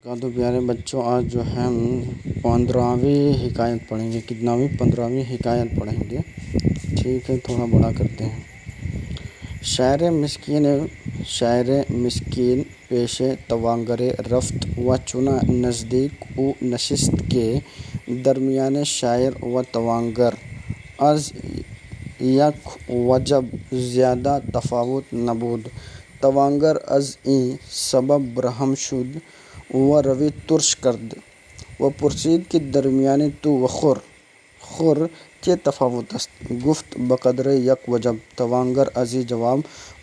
تو پیارے بچوں، آج جو ہے ہم 15ویں حکایت پڑھیں گے۔ کتناویں؟ 15ویں حکایت پڑھیں گے۔ ٹھیک ہے، تھوڑا بڑا کرتے ہیں۔ شاعر مسکین پیش توانگر رفت و چنا نزدیک او نشست کے درمیان شاعر و توانگر از یک وجب زیادہ تفاوت نبود۔ توانگر از این سبب برہم شد و روی ترش کرد و پرسید کہ درمیان تو و خور چه تفاوت است؟ گفت بقدر یک وجب۔ توانگر از این جواب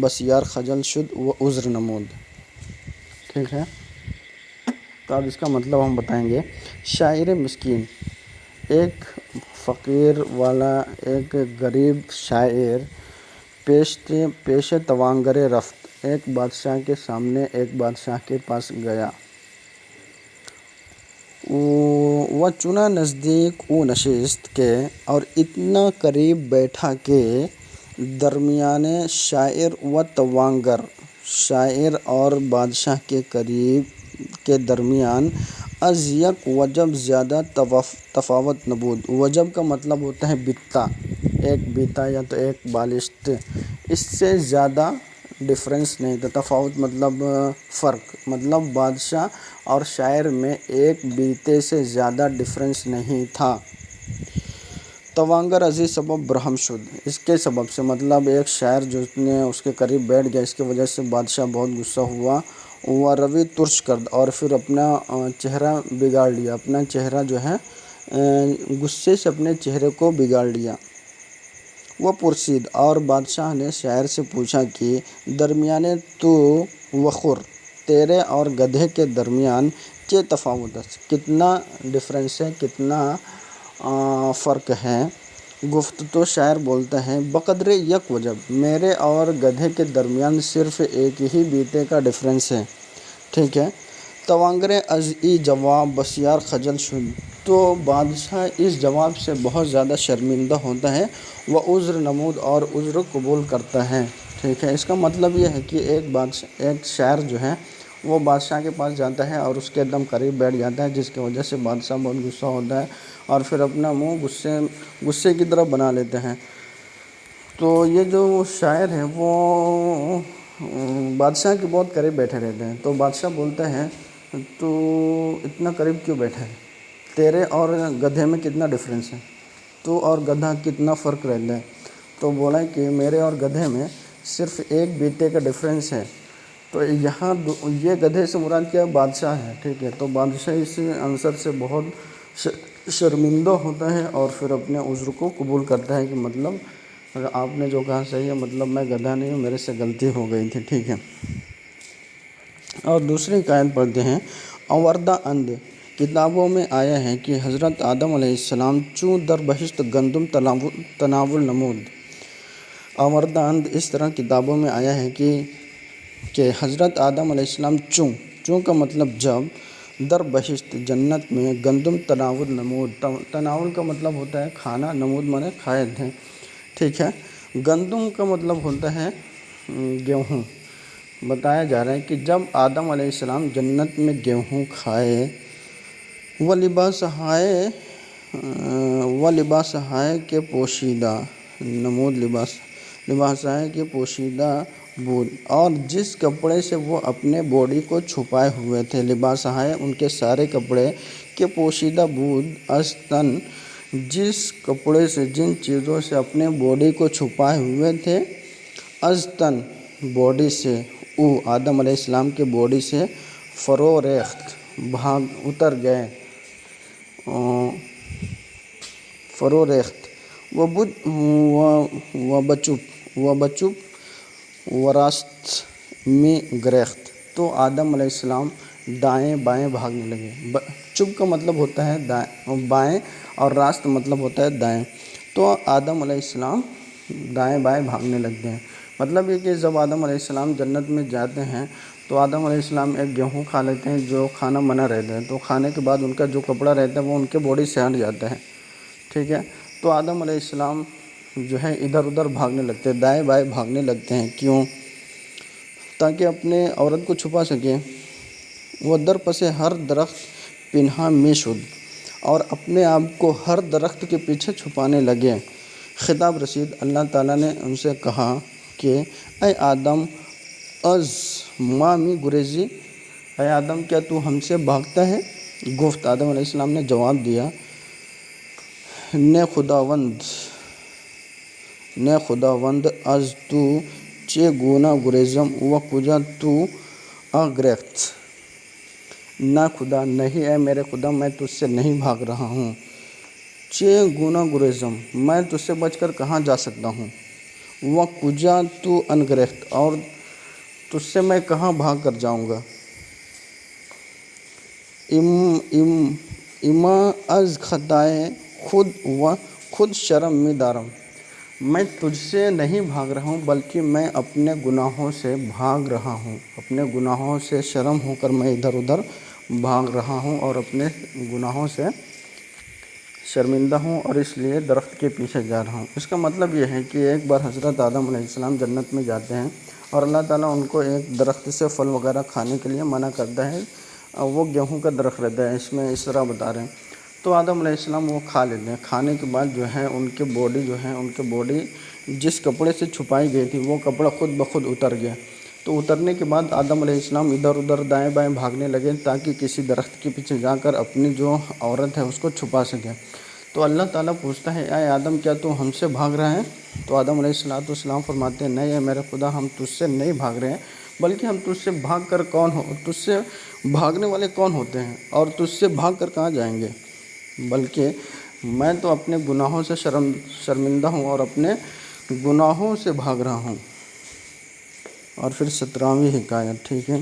بسیار خجل شد و عذر نمود۔ ٹھیک ہے، تو اب اس کا مطلب ہم بتائیں گے۔ شاعر مسکین، ایک فقیر والا، ایک غریب شاعر پیش توانگر رفت، ایک بادشاہ کے سامنے، ایک بادشاہ کے پاس گیا۔ وہ چنا نزدیک او نشست کے، اور اتنا قریب بیٹھا کہ درمیان شاعر و توانگر، شاعر اور بادشاہ کے درمیان از یک وجب زیادہ تفاوت نبود۔ وجب کا مطلب ہوتا ہے بتہ، ایک بیتا یا تو ایک بالشت، اس سے زیادہ ڈفرینس نہیں تھا۔ تفاوت مطلب فرق، مطلب بادشاہ اور شاعر میں ایک بیتے سے زیادہ ڈفرینس نہیں تھا۔ توانگر ازی سبب برہم شد، اس کے سبب سے، مطلب ایک شاعر جو اس کے قریب بیٹھ گیا، اس کی وجہ سے بادشاہ بہت غصہ ہوا۔ وہ روی ترش کرد، اور پھر اپنا چہرہ بگاڑ لیا، اپنا چہرہ جو ہے غصے سے اپنے چہرے کو بگاڑ لیا۔ وہ پرسید، اور بادشاہ نے شاعر سے پوچھا کہ درمیان تو و خور، تیرے اور گدھے کے درمیان چه تفاوت ہے، کتنا ڈفرینس ہے، کتنا فرق ہے۔ گفت، تو شاعر بولتا ہے بقدر یک وجب، میرے اور گدھے کے درمیان صرف ایک ہی بیتے کا ڈفرینس ہے۔ ٹھیک ہے۔ توانگر از ای جواب بسیار خجل شد، تو بادشاہ اس جواب سے بہت زیادہ شرمندہ ہوتا ہے۔ وہ عذر نمود، اور عذر قبول کرتا ہے۔ ٹھیک ہے، اس کا مطلب یہ ہے کہ ایک شاعر جو ہے وہ بادشاہ کے پاس جاتا ہے اور اس کے ایک قریب بیٹھ جاتا ہے، جس کی وجہ سے بادشاہ بہت غصہ ہوتا ہے اور پھر اپنا منہ غصے کی طرف بنا لیتے ہیں۔ تو یہ جو شاعر ہے وہ بادشاہ کے بہت قریب بیٹھے رہتے ہیں، تو بادشاہ بولتا ہے تو اتنا قریب کیوں بیٹھا ہے، تیرے اور گدھے میں کتنا ڈفرینس ہے، تو اور گدھا کتنا فرق رہتا ہے؟ تو بولا کہ میرے اور گدھے میں صرف ایک بیتے کا ڈفرینس ہے۔ تو یہاں یہ گدھے سے مراد کیا؟ بادشاہ ہے۔ ٹھیک ہے، تو بادشاہ اس آنسر سے بہت شرمندہ ہوتا ہے اور پھر اپنے عذر کو قبول کرتا ہے کہ مطلب آپ نے جو کہا صحیح ہے، مطلب میں گدھا نہیں ہوں، میرے سے غلطی ہو گئی تھی۔ ٹھیک ہے، اور دوسری حکایت پڑھتے ہیں۔ آوردہ اند، کتابوں میں آیا ہے کہ حضرت آدم علیہ السلام چوں در بہشت گندم تناول نمود۔ آوردہ اند، اس طرح کتابوں میں آیا ہے کہ حضرت آدم علیہ السلام چوں کا مطلب جب، در بہشت جنت میں، گندم تناول نمود، تناول کا مطلب ہوتا ہے کھانا، نمود مانے کھائے تھے۔ ٹھیک ہے، گندم کا مطلب ہوتا ہے گیہوں۔ بتایا جا رہا ہے کہ جب آدم علیہ السلام جنت میں گیہوں کھائے، وہ لباس ہائے کے پوشیدہ، نمود لباس ہائے کے پوشیدہ بود، اور جس کپڑے سے وہ اپنے باڈی کو چھپائے ہوئے تھے، لباس ہائے ان کے سارے کپڑے کے پوشیدہ بود، از تن، جس کپڑے سے، جن چیزوں سے اپنے باڈی کو چھپائے ہوئے تھے، از تن، باڈی سے، او آدم علیہ السلام کے باڈی سے، فرو ریخت، اتر گئے، فرو ریخت، و بچوب وراست میں گریخت، تو آدم علیہ السلام دائیں بائیں بھاگنے لگے۔ چپ کا مطلب ہوتا ہے بائیں، اور راست مطلب ہوتا ہے دائیں، تو آدم علیہ السلام دائیں بائیں بھاگنے لگتے ہیں۔ مطلب یہ کہ جب آدم علیہ السلام جنت میں جاتے ہیں تو آدم علیہ السلام ایک گیہوں کھا لیتے ہیں جو کھانا منع رہتا ہے، تو کھانے کے بعد ان کا جو کپڑا رہتا ہے وہ ان کے باڈی سے ہٹ جاتا ہے۔ ٹھیک ہے، تو آدم علیہ السلام جو ہے ادھر ادھر بھاگنے لگتے ہیں، دائیں بائیں بھاگنے لگتے ہیں۔ کیوں؟ تاکہ اپنے عورت کو چھپا سکیں۔ وہ در پس ہر درخت پنہا میں شد، اور اپنے آپ کو ہر درخت کے پیچھے چھپانے لگے۔ خطاب رسید، اللہ تعالیٰ نے ان سے کہا کہ اے آدم از ما می گریزی، اے آدم کیا تو ہم سے بھاگتا ہے؟ گفت، آدم علیہ السلام نے جواب دیا، نے خداوند از تو چه گونه گریزم و کجا تو آگریخت۔ نہ خدا، نہیں اے میرے خدا، میں تجھ سے نہیں بھاگ رہا ہوں۔ چه گونه گریزم، میں تجھ سے بچ کر کہاں جا سکتا ہوں۔ و کجا تو انگریخت، اور تجھ سے میں کہاں بھاگ کر جاؤں گا۔ اما از خطائے خود و خود شرم می دارم، میں تجھ سے نہیں بھاگ رہا ہوں بلکہ میں اپنے گناہوں سے بھاگ رہا ہوں۔ اپنے گناہوں سے شرم ہو کر میں ادھر ادھر بھاگ رہا ہوں اور اپنے گناہوں سے شرمندہ ہوں، اور اس لیے درخت کے پیچھے جا رہا ہوں۔ اس کا مطلب یہ ہے کہ ایک بار حضرت آدم علیہ السلام جنت میں جاتے ہیں اور اللہ تعالیٰ ان کو ایک درخت سے پھل وغیرہ کھانے کے لیے منع کرتا ہے۔ وہ گیہوں کا درخت رہتا ہے، اس میں اس طرح بتا رہے ہیں۔ تو آدم علیہ السلام وہ کھا لیتے ہیں۔ کھانے کے بعد جو ہے ان کے باڈی جس کپڑے سے چھپائی گئی تھی وہ کپڑا خود بخود اتر گیا۔ تو اترنے کے بعد آدم علیہ السلام ادھر ادھر دائیں بائیں بھاگنے لگے تاکہ کسی درخت کے پیچھے جا کر اپنی جو عورت ہے اس کو چھپا سکے۔ تو اللہ تعالیٰ پوچھتا ہے، اے آدم کیا تو ہم سے بھاگ رہا ہے؟ تو آدم علیہ السلام فرماتے ہیں، نہیں اے میرے خدا، ہم تجھ سے نہیں بھاگ رہے ہیں، بلکہ ہم تجھ سے بھاگ کر تجھ سے بھاگنے والے کون ہوتے ہیں اور تجھ سے بھاگ کر کہاں جائیں گے، بلکہ میں تو اپنے گناہوں سے شرمندہ ہوں اور اپنے گناہوں سے بھاگ رہا ہوں۔ اور پھر 17ویں حکایت، ٹھیک ہے۔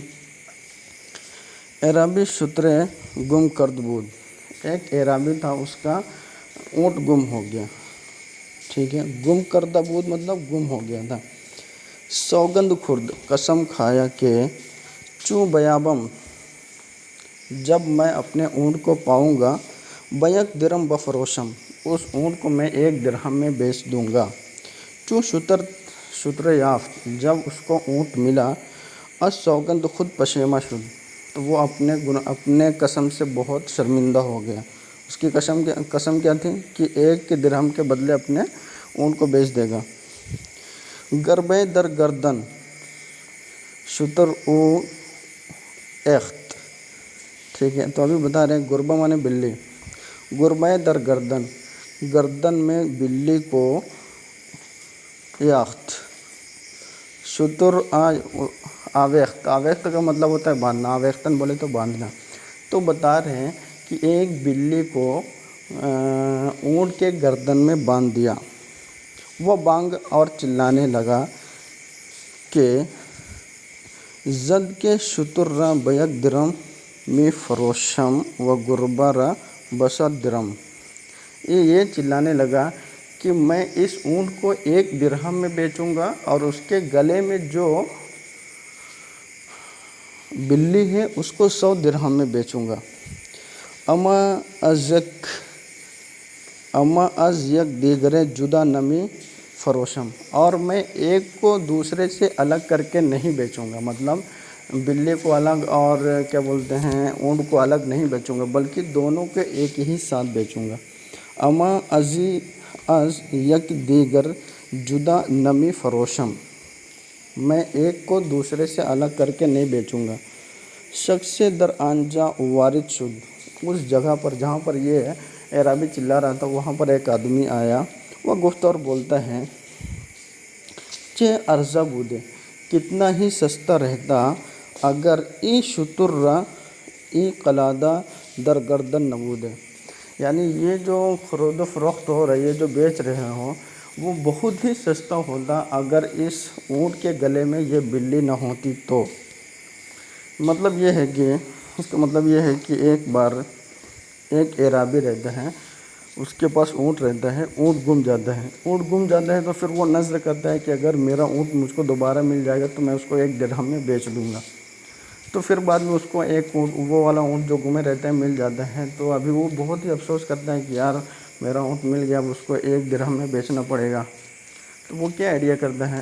اعرابی شترے گم کرد بود، ایک اعرابی تھا، اس کا اونٹ گم ہو گیا، ٹھیک ہے۔ گم کردہ بود مطلب گم ہو گیا تھا۔ سوگند خورد، قسم کھایا کہ چوں بیابم، جب میں اپنے اونٹ کو پاؤں گا، بیک درم بفروشم، اس اونٹ کو میں 1 درہم میں بیچ دوں گا۔ چوں شتر یافت، جب اس کو اونٹ ملا، از سوگند خود پشیماں شد، تو وہ اپنے قسم سے بہت شرمندہ ہو گیا۔ اس کی قسم کیا تھی کہ 1 درہم کے بدلے اپنے اونٹ کو بیچ دے گا۔ گربے در گردن شتر او ایخت، ٹھیک ہے۔ تو ابھی بتا رہے ہیں، گربہ مانے بلی، گربے در گردن میں بلی کو یاخت، شتر آویخت، آویخت کا مطلب ہوتا ہے باندھنا، آویختن بولے تو باندھنا۔ تو بتا رہے ہیں کہ ایک بلی کو اونٹ کے گردن میں باندھ دیا۔ وہ بانگ اور چلانے لگا کہ زد کے شتر را بیک درم می فروشم و گربہ را بسات درم، یہ چلانے لگا کہ میں اس اونٹ کو 1 درہم میں بیچوں گا اور اس کے گلے میں جو بلی ہے اس کو 100 درہم میں بیچوں گا۔ اما از یک دیگرے جدا نمی فروشم، اور میں ایک کو دوسرے سے الگ کر کے نہیں بیچوں گا، مطلب بلی کو الگ اور کیا بولتے ہیں اونٹ کو الگ نہیں بیچوں گا، بلکہ دونوں کے ایک ہی ساتھ بیچوں گا۔ اما از یک دیگر جدا نمی فروشم، میں ایک کو دوسرے سے الگ کر کے نہیں بیچوں گا۔ شخص در آنجا وارد شد، اس جگہ پر جہاں پر یہ اعرابی چلا رہا تھا وہاں پر ایک آدمی آیا۔ وہ گفت اور بولتا ہے، چے ارزہ بودے، کتنا ہی سستا رہتا اگر ای شتر را ای قلادہ در گردن نبودے، یعنی یہ جو خرید و فروخت ہو رہی ہے، جو بیچ رہے ہو، وہ بہت ہی سستا ہوتا اگر اس اونٹ کے گلے میں یہ بلی نہ ہوتی تو۔ مطلب یہ ہے کہ اس کا مطلب یہ ہے کہ ایک بار ایک اعرابی رہتا ہے، اس کے پاس اونٹ رہتا ہے، اونٹ گم جاتا ہے تو پھر وہ نذر کرتا ہے کہ اگر میرا اونٹ مجھ کو دوبارہ مل جائے گا تو میں اس کو 1 درہم میں بیچ دوں گا۔ تو پھر بعد میں اس کو ایک اونٹ، وہ والا اونٹ جو گمے رہتا ہے، مل جاتا ہے، تو ابھی وہ بہت ہی افسوس کرتا ہے کہ یار میرا اونٹ مل گیا، اب اس کو 1 درہم میں بیچنا پڑے گا۔ تو وہ کیا آئیڈیا کرتا ہے،